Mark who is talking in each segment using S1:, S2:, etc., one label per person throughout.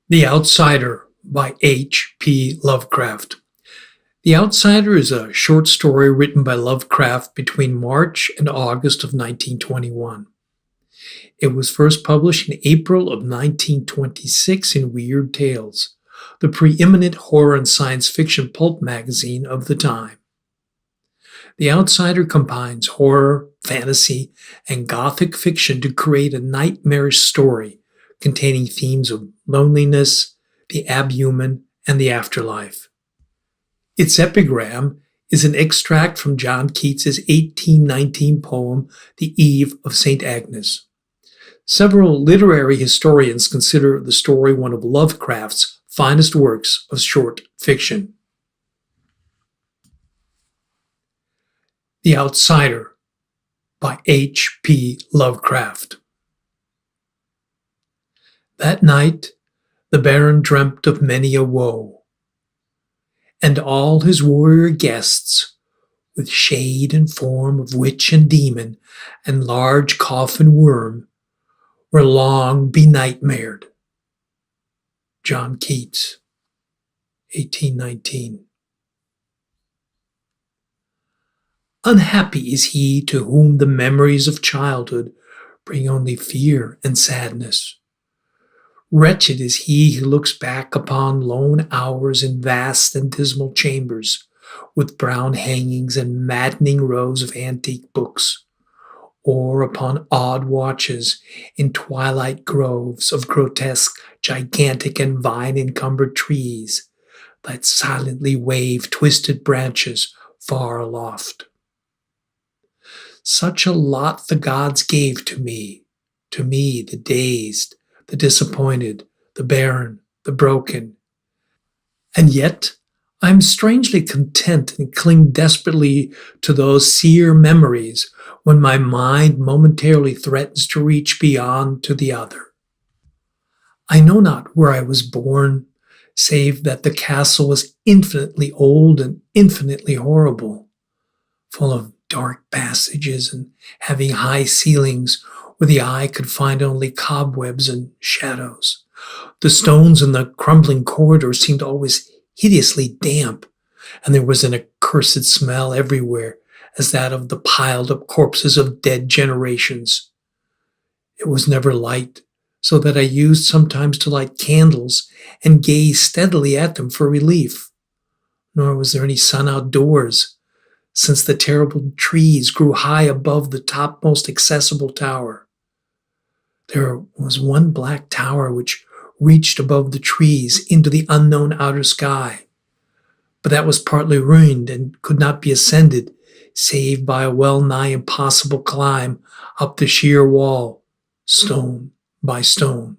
S1: The Outsider by H.P. Lovecraft. The Outsider is a short story written by Lovecraft between March and August of 1921. It was first published in April of 1926 in Weird Tales, the preeminent horror and science fiction pulp magazine of the time. The Outsider combines horror, fantasy, and gothic fiction to create a nightmarish story containing themes of loneliness, the abhuman, and the afterlife. Its epigram is an extract from John Keats's 1819 poem, The Eve of St. Agnes. Several literary historians consider the story one of Lovecraft's finest works of short fiction. The Outsider by H.P. Lovecraft. That night the Baron dreamt of many a woe, and all his warrior guests, with shade and form of witch and demon and large coffin worm, were long benightmared. John Keats, 1819. Unhappy is he to whom the memories of childhood bring only fear and sadness. Wretched is he who looks back upon lone hours in vast and dismal chambers, with brown hangings and maddening rows of antique books, or upon odd watches in twilight groves of grotesque, gigantic, and vine-encumbered trees that silently wave twisted branches far aloft. Such a lot the gods gave to me, the dazed, the disappointed, the barren, the broken. And yet I am strangely content and cling desperately to those sear memories when my mind momentarily threatens to reach beyond to the other. I know not where I was born, save that the castle was infinitely old and infinitely horrible, full of dark passages and having high ceilings where the eye could find only cobwebs and shadows. The stones in the crumbling corridors seemed always hideously damp, and there was an accursed smell everywhere, as that of the piled-up corpses of dead generations. It was never light, so that I used sometimes to light candles and gaze steadily at them for relief. Nor was there any sun outdoors, since the terrible trees grew high above the topmost accessible tower. There was one black tower which reached above the trees into the unknown outer sky, but that was partly ruined and could not be ascended save by a well-nigh impossible climb up the sheer wall, stone by stone.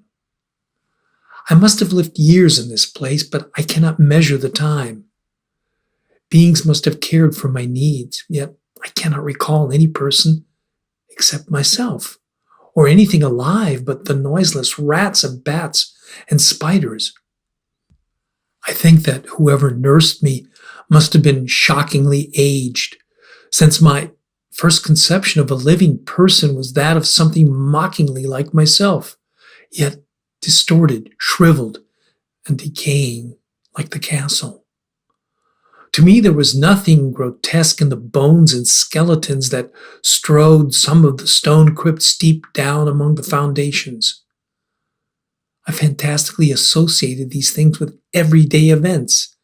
S1: I must have lived years in this place, but I cannot measure the time. Beings must have cared for my needs, yet I cannot recall any person except myself, or anything alive but the noiseless rats and bats and spiders. I think that whoever nursed me must have been shockingly aged, since my first conception of a living person was that of something mockingly like myself, yet distorted, shriveled, and decaying like the castle. To me, there was nothing grotesque in the bones and skeletons that strode some of the stone crypts deep down among the foundations. I fantastically associated these things with everyday events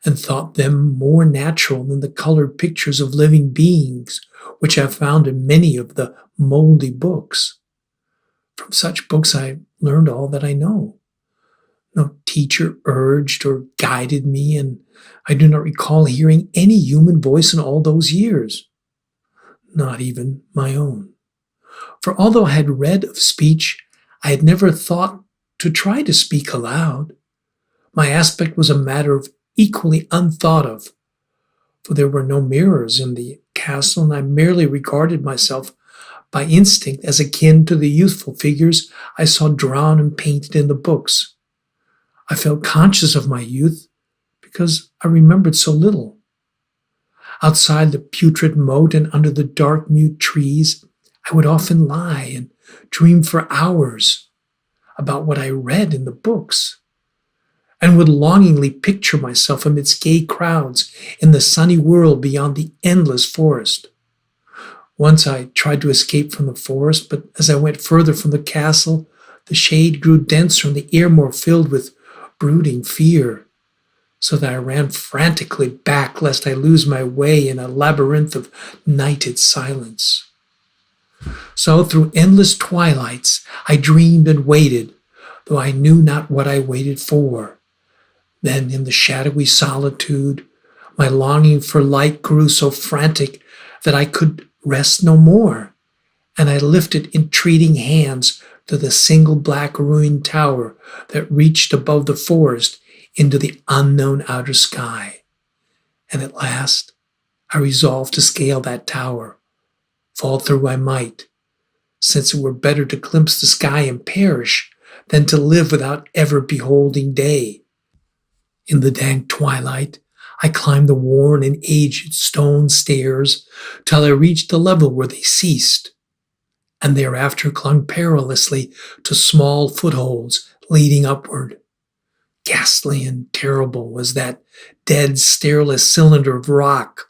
S1: and thought them more natural than the colored pictures of living beings which I found in many of the moldy books. From such books I learned all that I know. No teacher urged or guided me, and I do not recall hearing any human voice in all those years, not even my own. For although I had read of speech, I had never thought to try to speak aloud. My aspect was a matter of equally unthought of, for there were no mirrors in the castle, and I merely regarded myself by instinct as akin to the youthful figures I saw drawn and painted in the books. I felt conscious of my youth because I remembered so little. Outside the putrid moat and under the dark mute trees, I would often lie and dream for hours about what I read in the books, and would longingly picture myself amidst gay crowds in the sunny world beyond the endless forest. Once I tried to escape from the forest, but as I went further from the castle, the shade grew denser and the air more filled with brooding fear, so that I ran frantically back lest I lose my way in a labyrinth of nighted silence. So through endless twilights I dreamed and waited, though I knew not what I waited for. Then in the shadowy solitude, my longing for light grew so frantic that I could rest no more, and I lifted entreating hands to the single black ruined tower that reached above the forest into the unknown outer sky. And at last I resolved to scale that tower, fall through I might, since it were better to glimpse the sky and perish than to live without ever beholding day. In the dank twilight, I climbed the worn and aged stone stairs till I reached the level where they ceased, and thereafter clung perilously to small footholds leading upward. Ghastly and terrible was that dead, stairless cylinder of rock,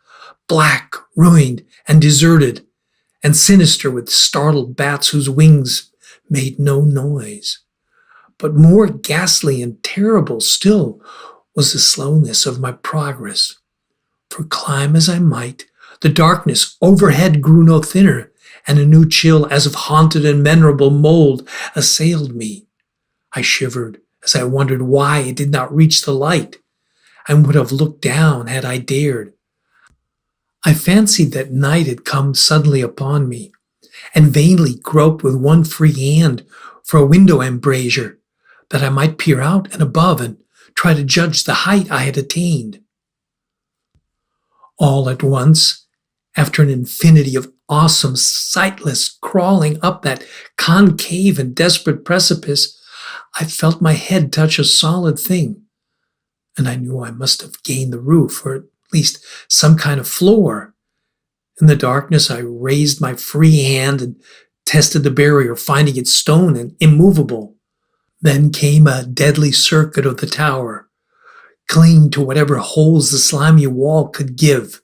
S1: black, ruined, and deserted, and sinister with startled bats whose wings made no noise. But more ghastly and terrible still was the slowness of my progress. For climb as I might, the darkness overhead grew no thinner, and a new chill as of haunted and venerable mold assailed me. I shivered as I wondered why it did not reach the light, and would have looked down had I dared. I fancied that night had come suddenly upon me, and vainly groped with one free hand for a window embrasure, that I might peer out and above and try to judge the height I had attained. All at once, after an infinity of awesome, sightless crawling up that concave and desperate precipice, I felt my head touch a solid thing, and I knew I must have gained the roof, or at least some kind of floor. In the darkness, I raised my free hand and tested the barrier, finding it stone and immovable. Then came a deadly circuit of the tower, clinging to whatever holes the slimy wall could give,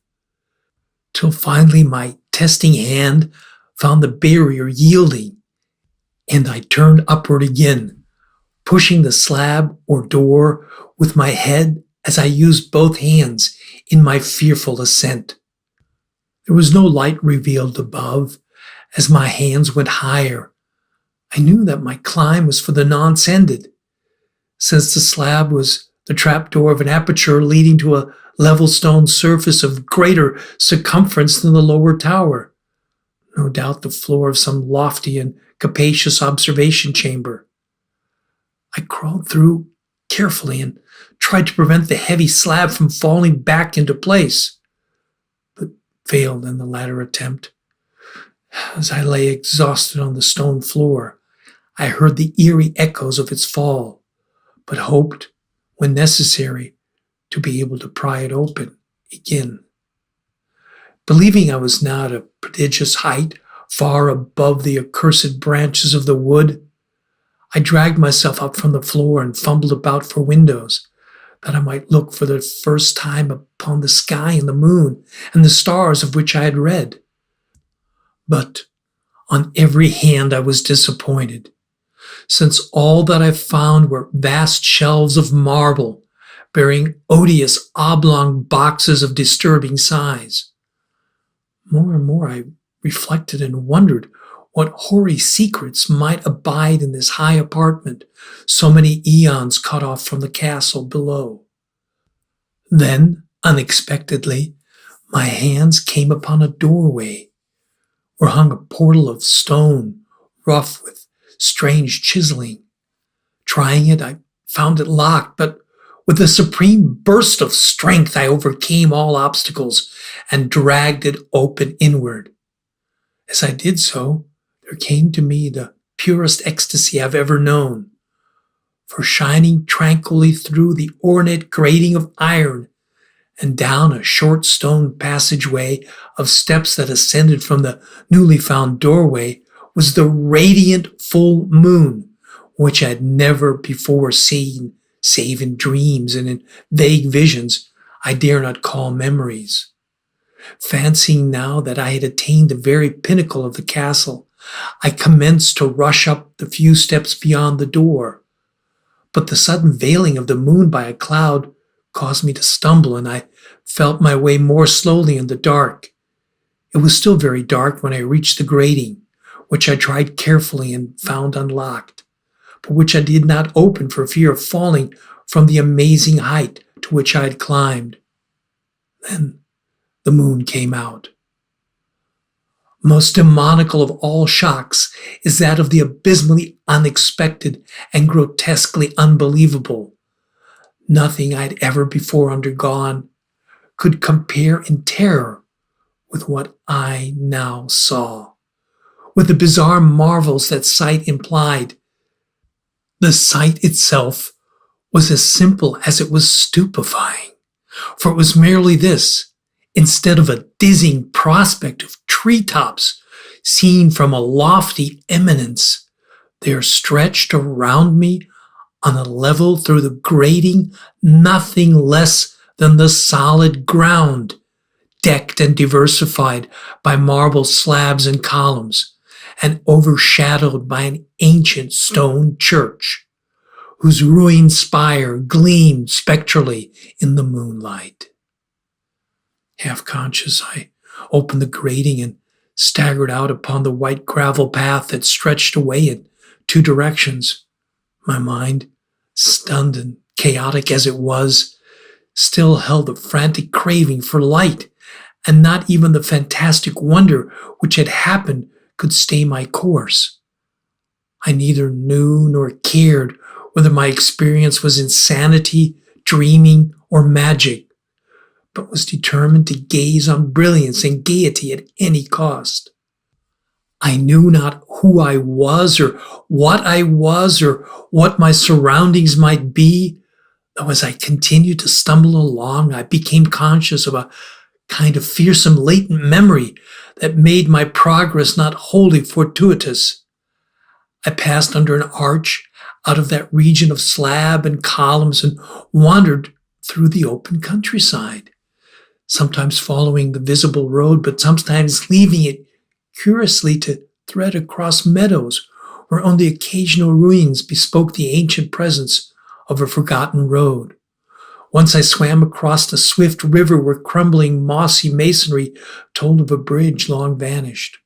S1: till finally my testing hand found the barrier yielding, and I turned upward again, pushing the slab or door with my head as I used both hands in my fearful ascent. There was no light revealed above. As my hands went higher, I knew that my climb was for the nonce ended, since the slab was the trapdoor of an aperture leading to a level stone surface of greater circumference than the lower tower. No doubt the floor of some lofty and capacious observation chamber. I crawled through carefully and tried to prevent the heavy slab from falling back into place, but failed in the latter attempt. As I lay exhausted on the stone floor, I heard the eerie echoes of its fall, but hoped, when necessary, to be able to pry it open again. Believing I was now at a prodigious height, far above the accursed branches of the wood, I dragged myself up from the floor and fumbled about for windows, that I might look for the first time upon the sky and the moon and the stars of which I had read. But on every hand I was disappointed, since all that I found were vast shelves of marble, bearing odious oblong boxes of disturbing size. More and more I reflected and wondered what hoary secrets might abide in this high apartment, so many eons cut off from the castle below. Then, unexpectedly, my hands came upon a doorway, where hung a portal of stone, rough with strange chiseling. Trying it, I found it locked, but with a supreme burst of strength, I overcame all obstacles and dragged it open inward. As I did so, there came to me the purest ecstasy I've ever known, for shining tranquilly through the ornate grating of iron and down a short stone passageway of steps that ascended from the newly found doorway was the radiant full moon, which I had never before seen save in dreams and in vague visions I dare not call memories. Fancying now that I had attained the very pinnacle of the castle, I commenced to rush up the few steps beyond the door. But the sudden veiling of the moon by a cloud caused me to stumble, and I felt my way more slowly in the dark. It was still very dark when I reached the grating, which I tried carefully and found unlocked, but which I did not open for fear of falling from the amazing height to which I had climbed. Then the moon came out. Most demoniacal of all shocks is that of the abysmally unexpected and grotesquely unbelievable. Nothing I'd ever before undergone could compare in terror with what I now saw, with the bizarre marvels that sight implied. The sight itself was as simple as it was stupefying, for it was merely this: instead of a dizzying prospect of treetops seen from a lofty eminence, there stretched around me on a level through the grating nothing less than the solid ground, decked and diversified by marble slabs and columns, and overshadowed by an ancient stone church, whose ruined spire gleamed spectrally in the moonlight. Half conscious, I opened the grating and staggered out upon the white gravel path that stretched away in two directions. My mind, stunned and chaotic as it was, still held a frantic craving for light, and not even the fantastic wonder which had happened could stay my course. I neither knew nor cared whether my experience was insanity, dreaming, or magic, but was determined to gaze on brilliance and gaiety at any cost. I knew not who I was or what my surroundings might be, though as I continued to stumble along, I became conscious of a kind of fearsome latent memory that made my progress not wholly fortuitous. I passed under an arch out of that region of slab and columns and wandered through the open countryside, sometimes following the visible road, but sometimes leaving it curiously to thread across meadows where only occasional ruins bespoke the ancient presence of a forgotten road. Once I swam across a swift river where crumbling mossy masonry told of a bridge long vanished.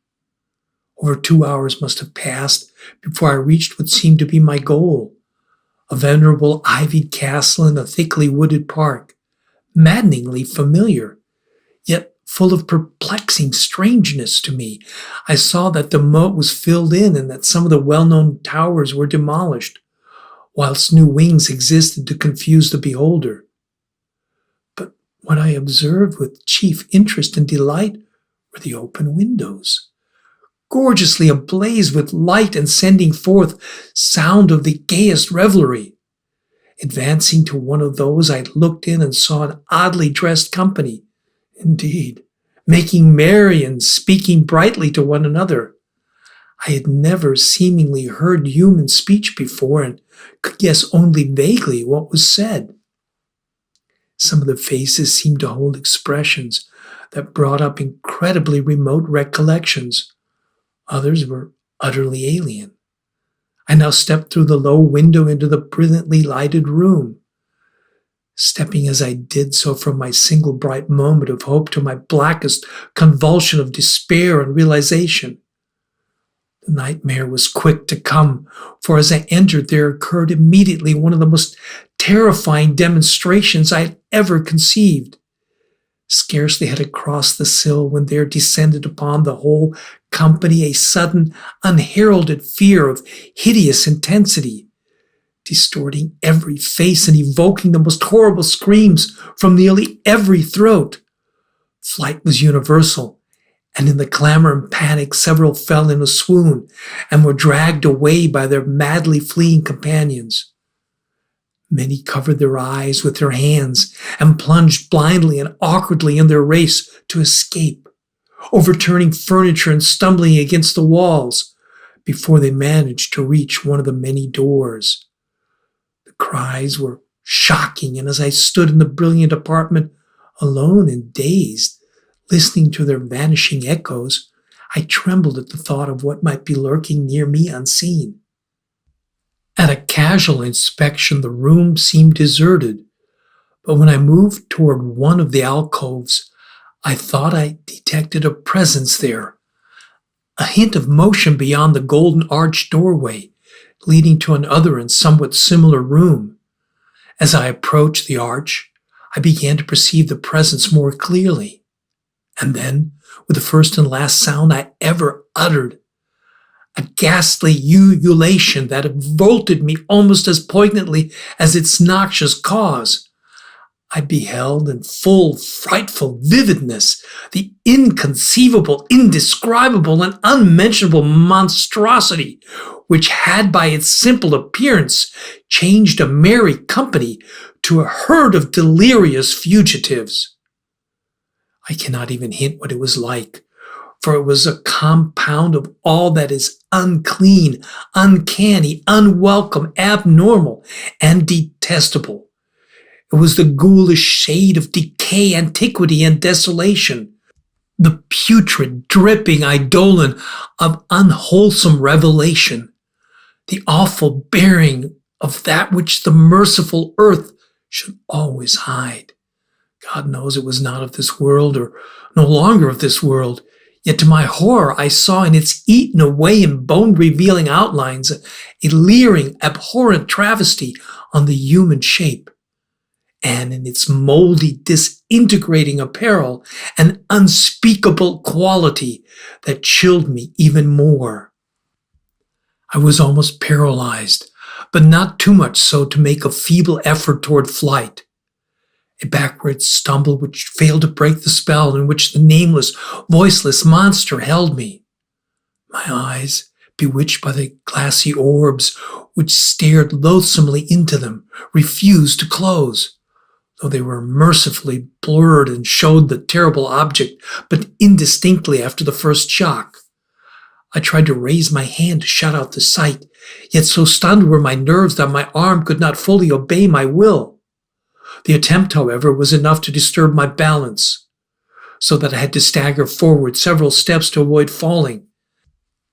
S1: Over 2 hours must have passed before I reached what seemed to be my goal, a venerable ivied castle in a thickly wooded park, maddeningly familiar, yet full of perplexing strangeness to me. I saw that the moat was filled in and that some of the well-known towers were demolished, whilst new wings existed to confuse the beholder. But what I observed with chief interest and delight were the open windows, gorgeously ablaze with light and sending forth sound of the gayest revelry. Advancing to one of those, I looked in and saw an oddly dressed company, indeed, making merry and speaking brightly to one another. I had never seemingly heard human speech before and could guess only vaguely what was said. Some of the faces seemed to hold expressions that brought up incredibly remote recollections. Others were utterly alien. I now stepped through the low window into the brilliantly lighted room, stepping as I did so from my single bright moment of hope to my blackest convulsion of despair and realization. The nightmare was quick to come, for as I entered there occurred immediately one of the most terrifying demonstrations I had ever conceived. Scarcely had I crossed the sill when there descended upon the whole company a sudden, unheralded fear of hideous intensity, distorting every face and evoking the most horrible screams from nearly every throat. Flight was universal, and in the clamor and panic several fell in a swoon and were dragged away by their madly fleeing companions. Many covered their eyes with their hands and plunged blindly and awkwardly in their race to escape, overturning furniture and stumbling against the walls before they managed to reach one of the many doors. The cries were shocking, and as I stood in the brilliant apartment, alone and dazed, listening to their vanishing echoes, I trembled at the thought of what might be lurking near me unseen. At a casual inspection, the room seemed deserted, but when I moved toward one of the alcoves, I thought I detected a presence there, a hint of motion beyond the golden arched doorway, leading to another and somewhat similar room. As I approached the arch, I began to perceive the presence more clearly. And then, with the first and last sound I ever uttered, a ghastly ululation that revolted me almost as poignantly as its noxious cause, I beheld in full frightful vividness the inconceivable, indescribable, and unmentionable monstrosity which had by its simple appearance changed a merry company to a herd of delirious fugitives. I cannot even hint what it was like, for it was a compound of all that is unclean, uncanny, unwelcome, abnormal, and detestable. It was the ghoulish shade of decay, antiquity, and desolation, the putrid, dripping eidolon of unwholesome revelation, the awful bearing of that which the merciful earth should always hide. God knows it was not of this world, or no longer of this world, yet to my horror I saw in its eaten away and bone-revealing outlines a leering, abhorrent travesty on the human shape, and in its moldy, disintegrating apparel, an unspeakable quality that chilled me even more. I was almost paralyzed, but not too much so to make a feeble effort toward flight. A backward stumble which failed to break the spell in which the nameless, voiceless monster held me. My eyes, bewitched by the glassy orbs which stared loathsomely into them, refused to close, though they were mercifully blurred and showed the terrible object but indistinctly after the first shock. I tried to raise my hand to shut out the sight, yet so stunned were my nerves that my arm could not fully obey my will. The attempt, however, was enough to disturb my balance, so that I had to stagger forward several steps to avoid falling.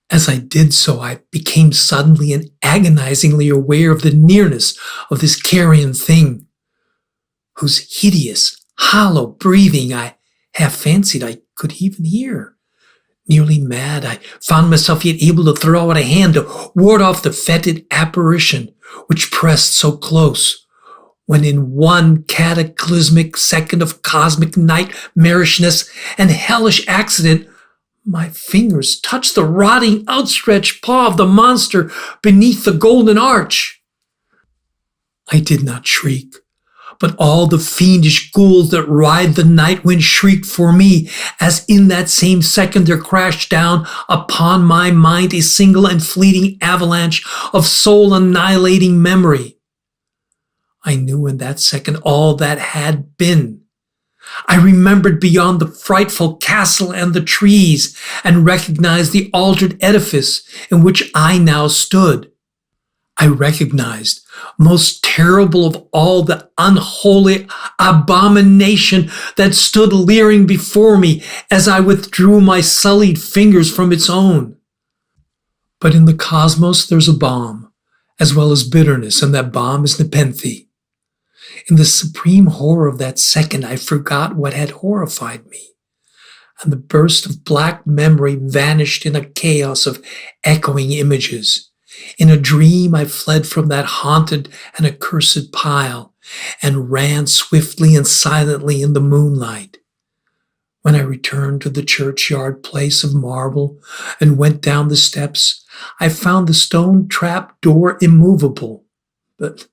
S1: As I did so, I became suddenly and agonizingly aware of the nearness of this carrion thing, whose hideous, hollow breathing I half fancied I could even hear. Nearly mad, I found myself yet able to throw out a hand to ward off the fetid apparition which pressed so close, when in one cataclysmic second of cosmic nightmarishness and hellish accident, my fingers touched the rotting, outstretched paw of the monster beneath the golden arch. I did not shriek, but all the fiendish ghouls that ride the night wind shrieked for me, as in that same second there crashed down upon my mind a single and fleeting avalanche of soul-annihilating memory. I knew in that second all that had been. I remembered beyond the frightful castle and the trees, and recognized the altered edifice in which I now stood. I recognized, most terrible of all, the unholy abomination that stood leering before me as I withdrew my sullied fingers from its own. But in the cosmos there's a balm, as well as bitterness, and that balm is nepenthe. In the supreme horror of that second, I forgot what had horrified me, and the burst of black memory vanished in a chaos of echoing images. In a dream, I fled from that haunted and accursed pile, and ran swiftly and silently in the moonlight. When I returned to the churchyard place of marble and went down the steps, I found the stone trap door immovable, but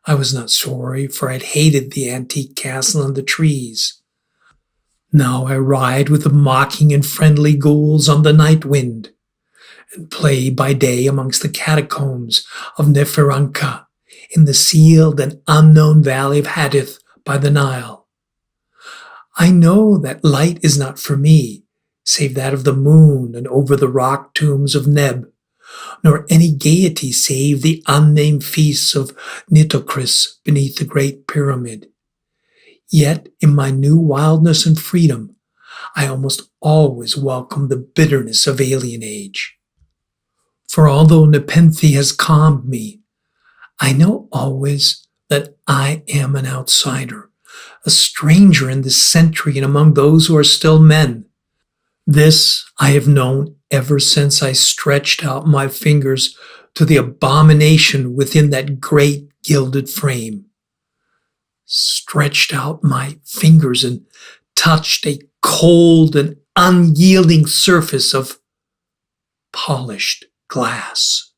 S1: I was not sorry, for I had hated the antique castle and the trees. Now I ride with the mocking and friendly ghouls on the night wind, and play by day amongst the catacombs of Neferanka in the sealed and unknown valley of Hadith by the Nile. I know that light is not for me, save that of the moon and over the rock tombs of Neb, nor any gaiety save the unnamed feasts of Nitocris beneath the great pyramid. Yet in my new wildness and freedom, I almost always welcome the bitterness of alien age. For although Nepenthe has calmed me, I know always that I am an outsider, a stranger in this century and among those who are still men. This I have known ever since I stretched out my fingers to the abomination within that great gilded frame. Stretched out my fingers and touched a cold and unyielding surface of polished glass.